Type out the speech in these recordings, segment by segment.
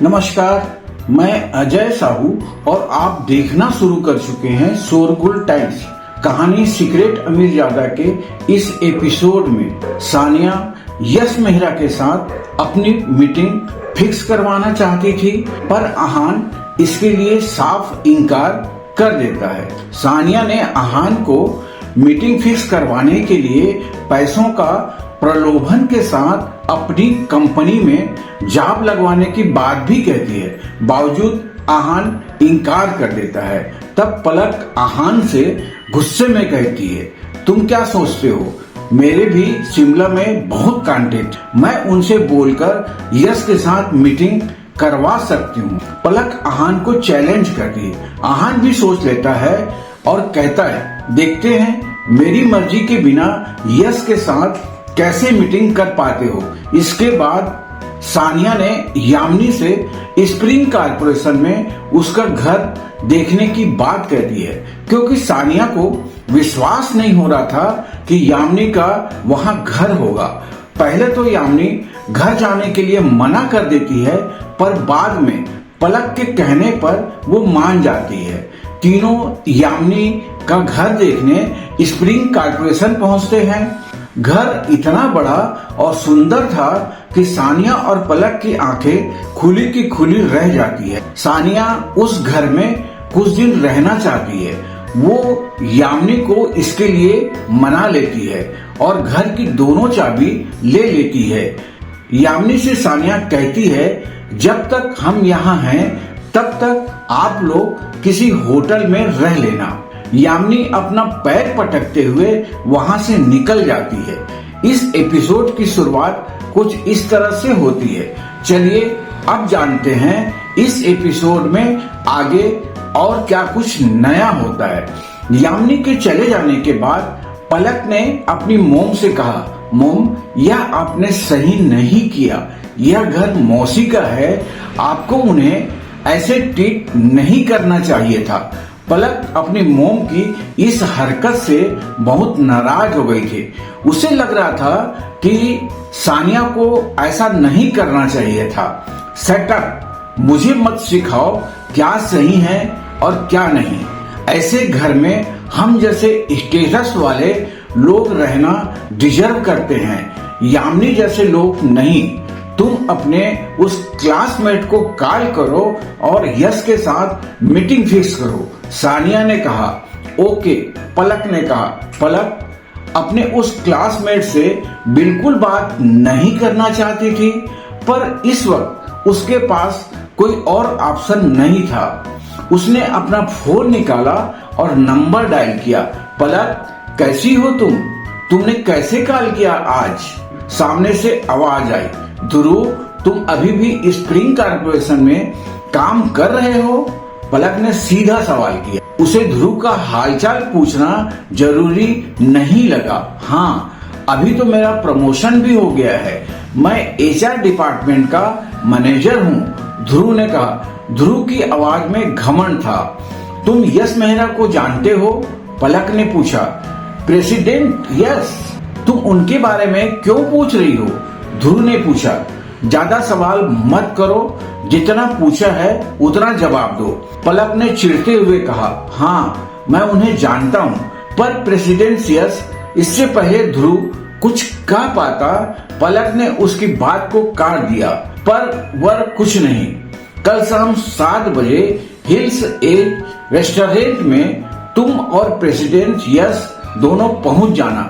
नमस्कार, मैं अजय साहू और आप देखना शुरू कर चुके हैं शोरगुल टाइम्स। कहानी सीक्रेट अमीर ज्यादा के इस एपिसोड में सानिया यश मेहरा के साथ अपनी मीटिंग फिक्स करवाना चाहती थी, पर आहान इसके लिए साफ इनकार कर देता है। सानिया ने आहान को मीटिंग फिक्स करवाने के लिए पैसों का प्रलोभन के साथ अपनी कंपनी में जॉब लगवाने की बात भी कहती है, बावजूद आहान इनकार कर देता है। तब पलक आहान से गुस्से में कहती है, तुम क्या सोचते हो, मेरे भी शिमला में बहुत कांटेक्ट, मैं उनसे बोलकर यश के साथ मीटिंग करवा सकती हूँ। पलक आहान को चैलेंज करती है। आहान भी सोच लेता है और कहता है, देखते हैं मेरी मर्जी के बिना यश के साथ कैसे मीटिंग कर पाते हो। इसके बाद सानिया ने यामिनी से स्प्रिंग कॉर्पोरेशन में उसका घर देखने की बात कह दी है, क्योंकि सानिया को विश्वास नहीं हो रहा था कि यामिनी का वहां घर होगा। पहले तो यामिनी घर जाने के लिए मना कर देती है, पर बाद में पलक के कहने पर वो मान जाती है। तीनों यामिनी का घर देखने स्प्रिंग कॉर्पोरेशन पहुंचते हैं। घर इतना बड़ा और सुंदर था कि सानिया और पलक की आंखें खुली की खुली रह जाती है। सानिया उस घर में कुछ दिन रहना चाहती है। वो यामिनी को इसके लिए मना लेती है और घर की दोनों चाबी ले लेती है। यामिनी से सानिया कहती है, जब तक हम यहाँ हैं तब तक आप लोग किसी होटल में रह लेना। यामिनी अपना पैर पटकते हुए वहां से निकल जाती है। इस एपिसोड की शुरुआत कुछ इस तरह से होती है। चलिए अब जानते हैं इस एपिसोड में आगे और क्या कुछ नया होता है। यामिनी के चले जाने के बाद पलक ने अपनी मोम से कहा, मोम, यह आपने सही नहीं किया, यह घर मौसी का है, आपको उन्हें ऐसे ट्रीट नहीं करना चाहिए था। पलक अपनी मोम की इस हरकत से बहुत नाराज हो गई थी। उसे लग रहा था कि सानिया को ऐसा नहीं करना चाहिए था। सेटअप, मुझे मत सिखाओ क्या सही है और क्या नहीं। ऐसे घर में हम जैसे स्टेटस वाले लोग रहना डिजर्व करते हैं, यामिनी जैसे लोग नहीं। तुम अपने उस क्लासमेट को कॉल करो और यश के साथ मीटिंग फिक्स करो। सानिया ने कहा, ओके। पलक ने कहा, पलक अपने उस क्लासमेट से बिल्कुल बात नहीं करना चाहती थी, पर इस वक्त उसके पास कोई और ऑप्शन नहीं था। उसने अपना फोन निकाला और नंबर डायल किया। पलक, कैसी हो तुम? तुमने कैसे कॉल किया आज? सामने से आवाज आई, ध्रुव, तुम अभी भी स्प्रिंग कॉर्पोरेशन में काम कर रहे हो? पलक ने सीधा सवाल किया। उसे ध्रुव का हालचाल पूछना जरूरी नहीं लगा। हाँ, अभी तो मेरा प्रमोशन भी हो गया है, मैं एचआर डिपार्टमेंट का मैनेजर हूँ, ध्रुव ने कहा। ध्रुव की आवाज में घमंड था। तुम यश मेहरा को जानते हो? पलक ने पूछा। प्रेसिडेंट यश, तुम उनके बारे में क्यों पूछ रही हो? ध्रुव ने पूछा। ज्यादा सवाल मत करो, जितना पूछा है उतना जवाब दो, पलक ने चिढ़ते हुए कहा। हाँ, मैं उन्हें जानता हूँ, पर प्रेसिडेंट यश, इससे पहले ध्रुव कुछ कह पाता, पलक ने उसकी बात को काट दिया, पर वह कुछ नहीं। कल शाम 7 बजे हिल्स एज रेस्टोरेंट में तुम और प्रेसिडेंट यश दोनों पहुंच जाना,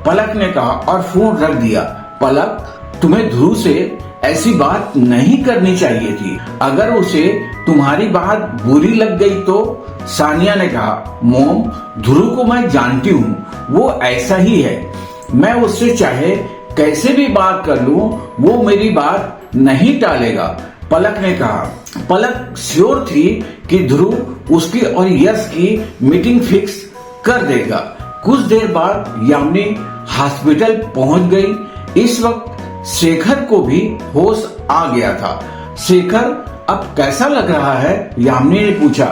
पलक ने कहा और फोन रख दिया। पलक, तुम्हें ध्रुव से ऐसी बात नहीं करनी चाहिए थी, अगर उसे तुम्हारी बात बुरी लग गई तो, सानिया ने कहा। मोम, ध्रुव को मैं जानती हूँ, वो ऐसा ही है, मैं उससे चाहे कैसे भी बात कर लूं, वो मेरी बात नहीं टालेगा, पलक ने कहा। पलक श्योर थी कि ध्रुव उसकी और यश की मीटिंग फिक्स कर देगा। कुछ देर बाद यामिनी हॉस्पिटल पहुंच गई। इस वक्त शेखर को भी होश आ गया था। शेखर, अब कैसा लग रहा है? यामिनी ने पूछा।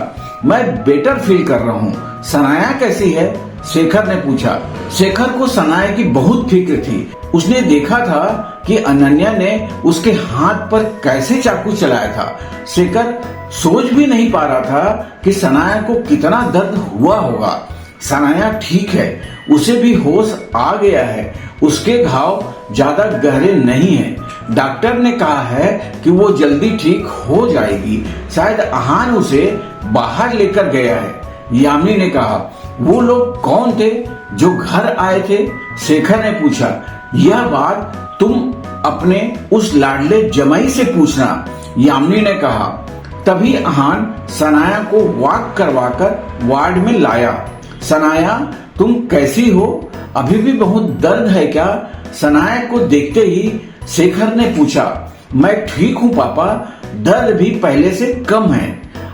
मैं बेटर फील कर रहा हूँ। सनाया कैसी है? शेखर ने पूछा। शेखर को सनाया की बहुत फिक्र थी। उसने देखा था कि अनन्या ने उसके हाथ पर कैसे चाकू चलाया था। शेखर सोच भी नहीं पा रहा था कि सनाया को कितना दर्द हुआ होगा। सनाया ठीक है, उसे भी होश आ गया है, उसके घाव ज्यादा गहरे नहीं हैं। डॉक्टर ने कहा है कि वो जल्दी ठीक हो जाएगी। शायद अहान उसे बाहर लेकर गया है। यामिनी ने कहा, वो लोग कौन थे जो घर आए थे? शेखर ने पूछा। यह बात तुम अपने उस लाडले जमाई से पूछना, यामिनी ने कहा। तभी अहान सनाया को वॉक करवाकर वार्ड में लाया। सनाया, तुम कैसी हो? अभी भी बहुत दर्द है क्या? सनाया को देखते ही शेखर ने पूछा। मैं ठीक हूँ पापा, दर्द भी पहले से कम है।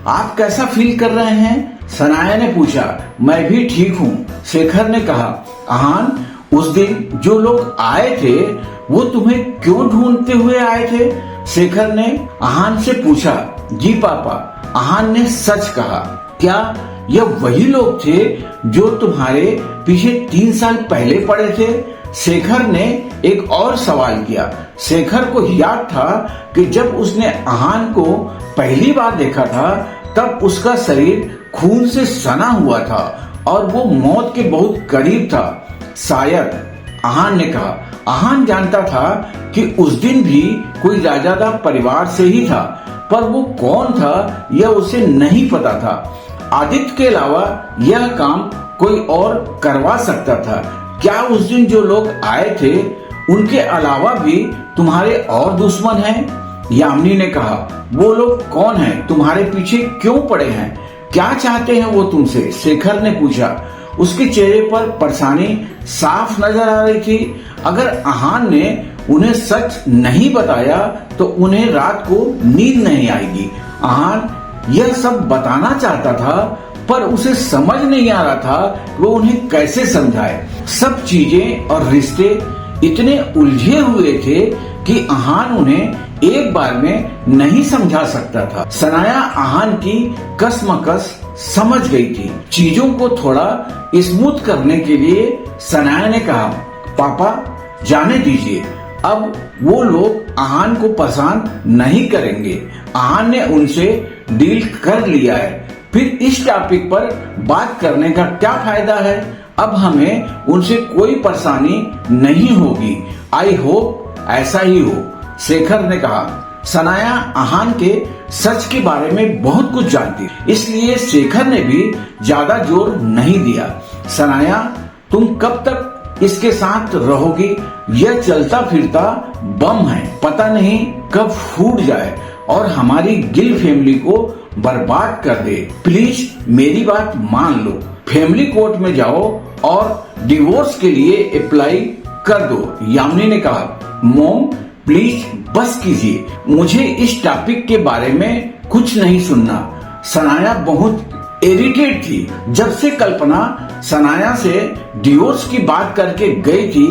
आप कैसा फील कर रहे हैं? सनाया ने पूछा। मैं भी ठीक हूँ, शेखर ने कहा। अहान, उस दिन जो लोग आए थे वो तुम्हें क्यों ढूंढते हुए आए थे? शेखर ने अहान से पूछा। जी पापा, अहान ने सच कहा। क्या यह वही लोग थे जो तुम्हारे पीछे 3 साल पहले पड़े थे? शेखर ने एक और सवाल किया। शेखर को याद था कि जब उसने अहान को पहली बार देखा था तब उसका शरीर खून से सना हुआ था और वो मौत के बहुत करीब था। शायद, अहान ने कहा। अहान जानता था कि उस दिन भी कोई राजादा परिवार से ही था, पर वो कौन था यह उसे नहीं पता था। आदित्य के अलावा यह काम कोई और करवा सकता था। क्या उस दिन जो लोग आए थे उनके अलावा भी तुम्हारे और दुश्मन हैं? यामिनी ने कहा। वो लोग कौन हैं? तुम्हारे पीछे क्यों पड़े हैं? क्या चाहते हैं वो तुमसे? शेखर ने पूछा। उसके चेहरे पर परेशानी साफ नजर आ रही थी। अगर अहान ने उन्हें सच नहीं बताया तो उन्हें रात को नींद नहीं आएगी। अहान यह सब बताना चाहता था, पर उसे समझ नहीं आ रहा था वो उन्हें कैसे समझाए। सब चीजें और रिश्ते इतने उलझे हुए थे कि अहान उन्हें एक बार में नहीं समझा सकता था। सनाया अहान की कसमकस समझ गई थी। चीजों को थोड़ा स्मूथ करने के लिए सनाया ने कहा, पापा जाने दीजिए, अब वो लोग अहान को पसंद नहीं करेंगे। अहान ने उनसे डील कर लिया है, फिर इस टॉपिक पर बात करने का क्या फायदा है? अब हमें उनसे कोई परेशानी नहीं होगी। आई होप ऐसा ही हो, शेखर ने कहा। सनाया अहान के सच के बारे में बहुत कुछ जानती, इसलिए शेखर ने भी ज्यादा जोर नहीं दिया। सनाया, तुम कब तक इसके साथ रहोगी? यह चलता फिरता बम है, पता नहीं कब फूट जाए और हमारी गिल फैमिली को बर्बाद कर दे। प्लीज मेरी बात मान लो, फैमिली कोर्ट में जाओ और डिवोर्स के लिए अप्लाई कर दो, यामिनी ने कहा। मॉम प्लीज बस कीजिए, मुझे इस टॉपिक के बारे में कुछ नहीं सुनना। सनाया बहुत इरिटेट थी। जब से कल्पना सनाया से डिवोर्स की बात करके गई थी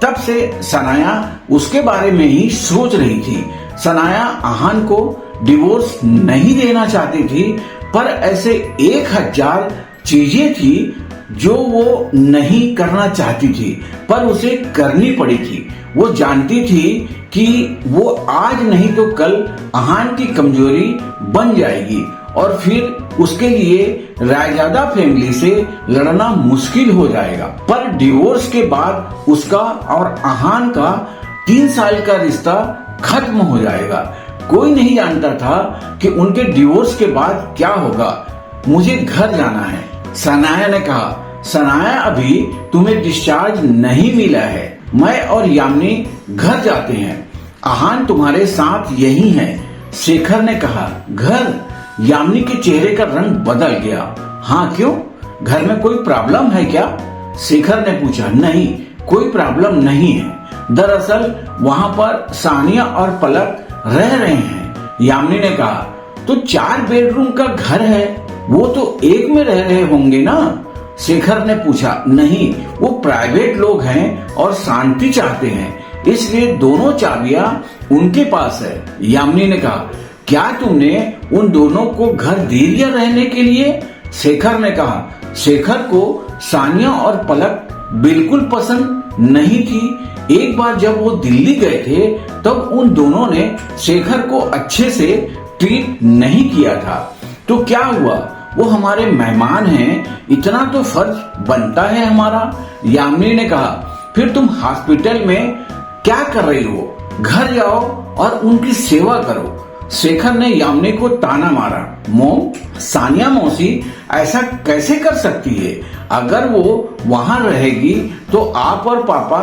तब से सनाया उसके बारे में ही सोच रही थी। सनाया अहान को डिवोर्स नहीं देना चाहती थी, पर ऐसे 1000 चीजें थी जो वो नहीं करना चाहती थी, पर उसे करनी पड़ी थी। वो जानती थी कि वो आज नहीं तो कल अहान की कमजोरी बन जाएगी और फिर उसके लिए रायजादा फैमिली से लड़ना मुश्किल हो जाएगा। पर डिवोर्स के बाद उसका और अहान का 3 साल का रिश्ता खत्म हो जाएगा। कोई नहीं जानता था कि उनके डिवोर्स के बाद क्या होगा। मुझे घर जाना है, सनाया ने कहा। सनाया, अभी तुम्हें डिस्चार्ज नहीं मिला है, मैं और यामिनी घर जाते हैं। अहान तुम्हारे साथ यही है, शेखर ने कहा। घर? यामिनी के चेहरे का रंग बदल गया। हाँ, क्यों? घर में कोई प्रॉब्लम है क्या? शेखर ने पूछा। नहीं, कोई प्रॉब्लम नहीं है। दरअसल वहाँ पर सानिया और पलक रह रहे हैं, यामिनी ने कहा। तो 4 बेडरूम का घर है, वो तो एक में रह रहे होंगे ना? शेखर ने पूछा। नहीं, वो प्राइवेट लोग हैं और शांति चाहते हैं, इसलिए दोनों चाबियां उनके पास है, यामिनी ने कहा। क्या तुमने उन दोनों को घर दे दिया रहने के लिए? शेखर ने कहा। शेखर को सानिया और पलक बिल्कुल पसंद नहीं थी। एक बार जब वो दिल्ली गए थे तब उन दोनों ने शेखर को अच्छे से ट्रीट नहीं किया था। तो क्या हुआ, वो हमारे मेहमान हैं, इतना तो फर्ज बनता है हमारा। यामिनी ने कहा, फिर तुम हॉस्पिटल में क्या कर रही हो, घर जाओ और उनकी सेवा करो। शेखर ने यामिनी को ताना मारा, मोम, सानिया मौसी ऐसा कैसे कर सकती है? अगर वो वहां रहेगी तो आप और पापा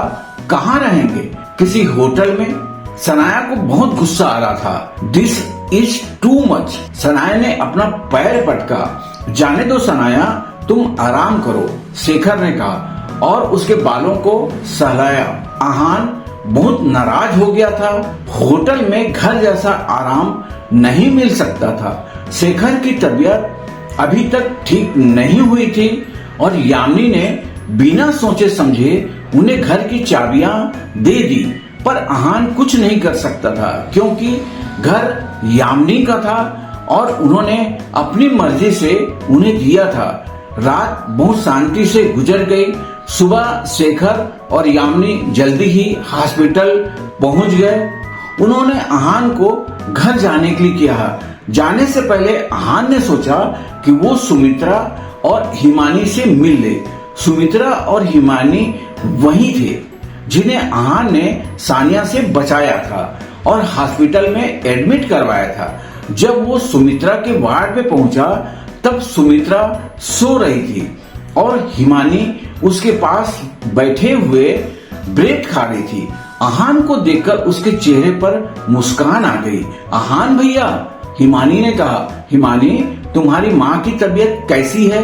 कहाँ रहेंगे? किसी होटल में? सनाया को बहुत गुस्सा आ रहा था। This is too much. Sanaya ने अपना पैर पटका। जाने दो सनाया, तुम आराम करो, शेखर ने कहा और उसके बालों को सहलाया। आहान बहुत नाराज हो गया था। होटल में घर जैसा आराम नहीं मिल सकता था। शेखर की तबीयत अभी तक ठीक नहीं हुई थी और यामिनी ने बिना सोचे समझे उन्हें घर की चाबियां दे दी। पर आहान कुछ नहीं कर सकता था क्योंकि घर यामिनी का था और उन्होंने अपनी मर्जी से उन्हें दिया था। रात बहुत शांति से गुजर गई। सुबह शेखर और यामिनी जल्दी ही हॉस्पिटल पहुंच गए। उन्होंने आहान को घर जाने के लिए कहा। जाने से पहले आहान ने सोचा कि वो सुमित्रा और हिमानी से मिल ले। सुमित्रा और हिमानी वही थे जिन्हें आहान ने सानिया से बचाया था और हॉस्पिटल में एडमिट करवाया था। जब वो सुमित्रा के वार्ड में पहुंचा तब सुमित्रा सो रही थी और हिमानी उसके पास बैठे हुए ब्रेड खा रही थी। आहान को देखकर उसके चेहरे पर मुस्कान आ गई। आहान भैया, हिमानी ने कहा। हिमानी, तुम्हारी माँ की तबीयत कैसी है?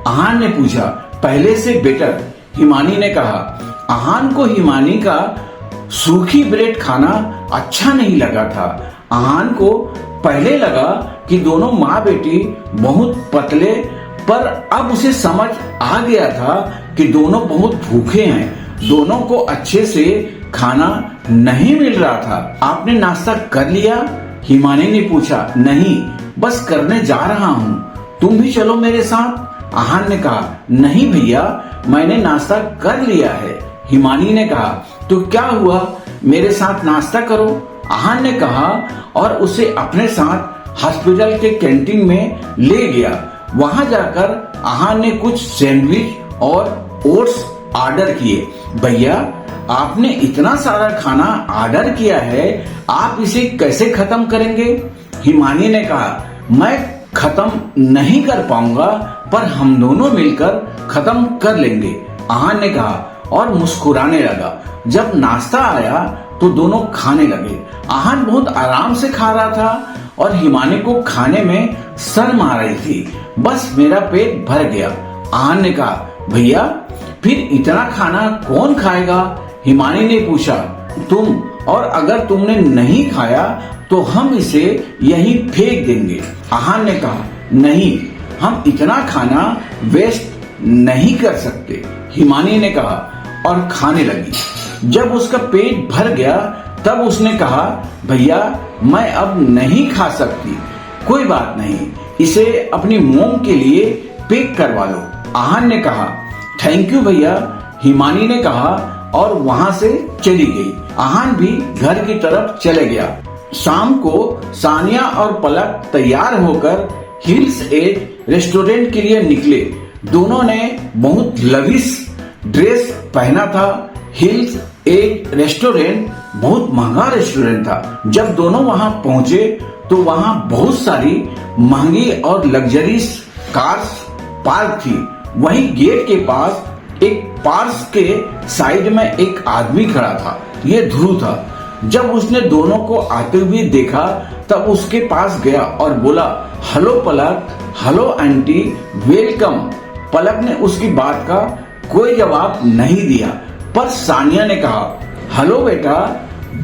आहान ने पूछा। पहले से बेटर, हिमानी ने कहा। आहान को हिमानी का सूखी ब्रेड खाना अच्छा नहीं लगा था। आहान को पहले लगा कि दोनों माँ बेटी बहुत पतले, पर अब उसे समझ आ गया था कि दोनों बहुत भूखे हैं। दोनों को अच्छे से खाना नहीं मिल रहा था। आपने नाश्ता कर लिया? हिमानी ने पूछा। नहीं, बस करने जा रहा हूँ, तुम भी चलो मेरे साथ? आहान ने कहा। नहीं भैया, मैंने नाश्ता कर लिया है। हिमानी ने कहा। तो क्या हुआ, मेरे साथ नाश्ता करो, आहान ने कहा और उसे अपने साथ हॉस्पिटल के कैंटीन में ले गया। वहां जाकर आहान ने कुछ सैंडविच और ओट्स ऑर्डर किए। भैया, आपने इतना सारा खाना ऑर्डर किया है, आप इसे कैसे खत्म करेंगे? हिमानी ने कहा। मैं खत्म नहीं कर पाऊंगा, पर हम दोनों मिलकर खत्म कर लेंगे, आहान ने कहा और मुस्कुराने लगा। जब नाश्ता आया तो दोनों खाने लगे। आहान बहुत आराम से खा रहा था और हिमानी को खाने में शर्म आ रही थी। बस मेरा पेट भर गया, आहान ने कहा। भैया, फिर इतना खाना कौन खाएगा? हिमानी ने पूछा। तुम, और अगर तुमने नहीं खाया तो हम इसे यहीं फेंक देंगे, आहान ने कहा। नहीं, हम इतना खाना वेस्ट नहीं कर सकते, हिमानी ने कहा और खाने लगी। जब उसका पेट भर गया तब उसने कहा, भैया मैं अब नहीं खा सकती। कोई बात नहीं, इसे अपनी मोम के लिए पैक करवा लो, आहान ने कहा। थैंक यू भैया, हिमानी ने कहा और वहां से चली गई। आहान भी घर की तरफ चले गया। शाम को सानिया और पलक तैयार होकर हिल्स एज रेस्टोरेंट के लिए निकले। दोनों ने बहुत लविश ड्रेस पहना था। हिल्स एज रेस्टोरेंट बहुत महंगा रेस्टोरेंट था। जब दोनों वहां पहुंचे तो वहां बहुत सारी महंगी और लग्जरीज कार्स पार्क थी। वहीं गेट के पास एक पार्स के साइड में एक आदमी खड़ा था। ये ध्रुव था। जब उसने दोनों को आते हुए देखा तब उसके पास गया और बोला, हेलो पलक, हेलो आंटी, वेलकम। पलक ने उसकी बात का कोई जवाब नहीं दिया, पर सानिया ने कहा, हेलो बेटा,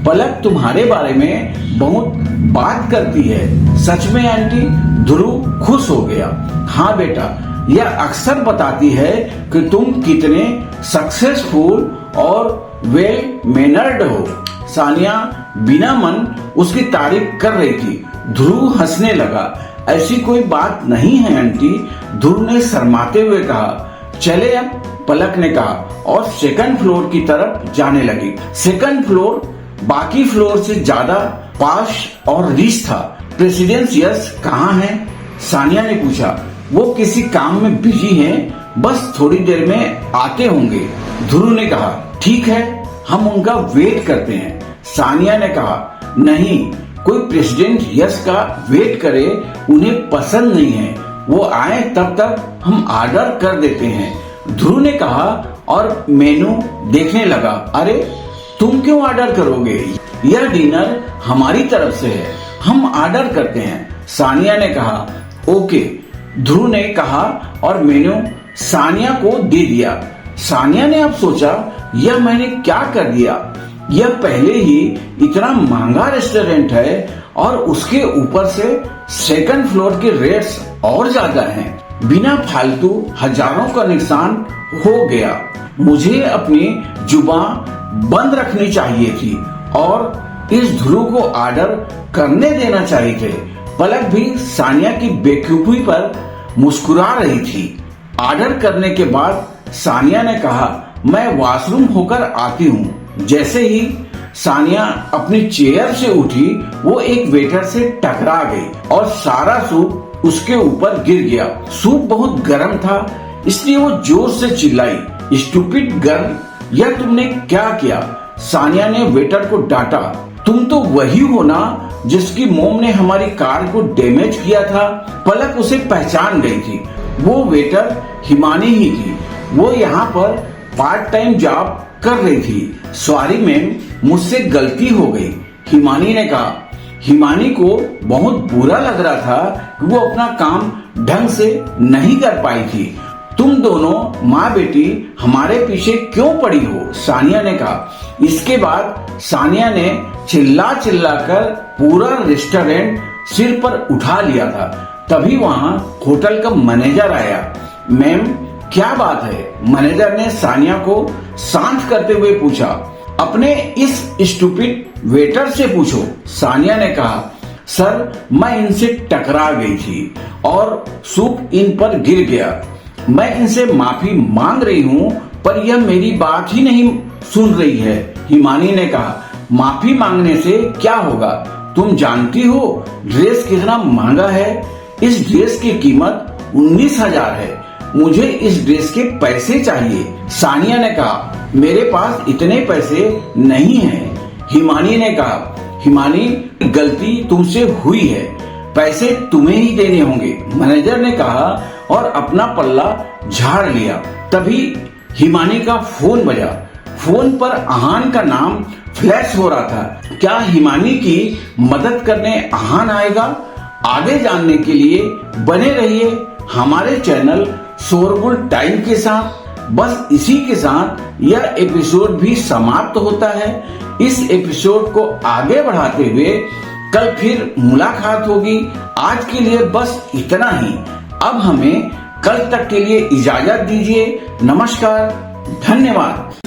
पलक तुम्हारे बारे में बहुत बात करती है। सच में आंटी? ध्रुव खुश हो गया। हाँ बेटा, यह अक्सर बताती है कि तुम कितने सक्सेसफुल और वेल मैनर्ड हो। सानिया बिना मन उसकी तारीफ कर रही थी। ध्रुव हंसने लगा। ऐसी कोई बात नहीं है आंटी, ध्रुव ने शर्माते हुए कहा। चले अब, पलक ने कहा और सेकंड फ्लोर की तरफ जाने लगी। सेकंड फ्लोर बाकी फ्लोर से ज्यादा पाश और रिच था। प्रेसिडेंट यश कहाँ है? सानिया ने पूछा। वो किसी काम में बिजी हैं, बस थोड़ी देर में आते होंगे। ध्रुव ने कहा ठीक है, हम उनका वेट करते हैं। सानिया ने कहा नहीं, कोई प्रेसिडेंट यश का वेट करे उन्हें पसंद नहीं है, वो आए तब तक हम ऑर्डर कर देते हैं। ध्रुव ने कहा और मेनू देखने लगा। अरे तुम क्यों ऑर्डर करोगे? यह डिनर हमारी तरफ से है, हम ऑर्डर करते हैं। सानिया ने कहा ओके। ध्रुव ने कहा और मेनू सानिया को दे दिया। सानिया ने अब सोचा यह मैंने क्या कर दिया? यह पहले ही इतना महंगा रेस्टोरेंट है और उसके ऊपर से सेकंड फ्लोर के रेट्स और ज्यादा हैं। बिना फालतू हजारों का नुकसान हो गया। मुझे अपनी जुबान बंद रखनी चाहिए थी और इस ध्रुव को ऑर्डर करने देना चाहिए थे। पलक भी सानिया की बेवकूफी पर मुस्कुरा रही थी। ऑर्डर करने के बाद सानिया ने कहा मैं वॉशरूम होकर आती हूँ। जैसे ही सानिया अपनी चेयर से उठी, वो एक वेटर से टकरा गई और सारा सूप उसके ऊपर गिर गया। सूप बहुत गर्म था, इसलिए वो जोर से चिल्लाई, स्टूपिड गर्ल, यह तुमने क्या किया? सानिया ने वेटर को डांटा। तुम तो वही हो ना जिसकी मोम ने हमारी कार को डैमेज किया था। पलक उसे पहचान गई थी। वो वेटर हिमानी ही थी। वो यहाँ पर पार्ट टाइम जॉब कर रही थी। सॉरी मैम, मुझसे गलती हो गई, हिमानी ने कहा। हिमानी को बहुत बुरा लग रहा था कि वो अपना काम ढंग से नहीं कर पाई थी। तुम दोनों माँ बेटी हमारे पीछे क्यों पड़ी हो? सानिया ने कहा। इसके बाद सानिया ने चिल्ला चिल्ला कर पूरा रेस्टोरेंट सिर पर उठा लिया था। तभी वहाँ होटल का मैनेजर आया। मैम क्या बात है? मैनेजर ने सानिया को शांत करते हुए पूछा। अपने इस स्टूपिड वेटर से पूछो, सानिया ने कहा। सर मैं इनसे टकरा गई थी और सूप इन पर गिर गया। मैं इनसे माफी मांग रही हूँ पर यह मेरी बात ही नहीं सुन रही है, हिमानी ने कहा। माफी मांगने से क्या होगा? तुम जानती हो ड्रेस कितना महंगा है। इस ड्रेस की कीमत 19,000 है। मुझे इस ड्रेस के पैसे चाहिए। सानिया ने कहा मेरे पास इतने पैसे नहीं हैं। हिमानी ने कहा हिमानी गलती तुमसे हुई है, पैसे तुम्हें ही देने होंगे, मैनेजर ने कहा और अपना पल्ला झाड़ लिया। तभी हिमानी का फोन बजा। फोन पर आहान का नाम फ्लैश हो रहा था। क्या हिमानी की मदद करने आहान आएगा? आगे जानने के लिए बने रहिए हमारे चैनल शोरगुल टाइम के साथ। बस इसी के साथ यह एपिसोड भी समाप्त होता है। इस एपिसोड को आगे बढ़ाते हुए कल फिर मुलाकात होगी। आज के लिए बस इतना ही। अब हमें कल तक के लिए इजाजत दीजिए। नमस्कार, धन्यवाद।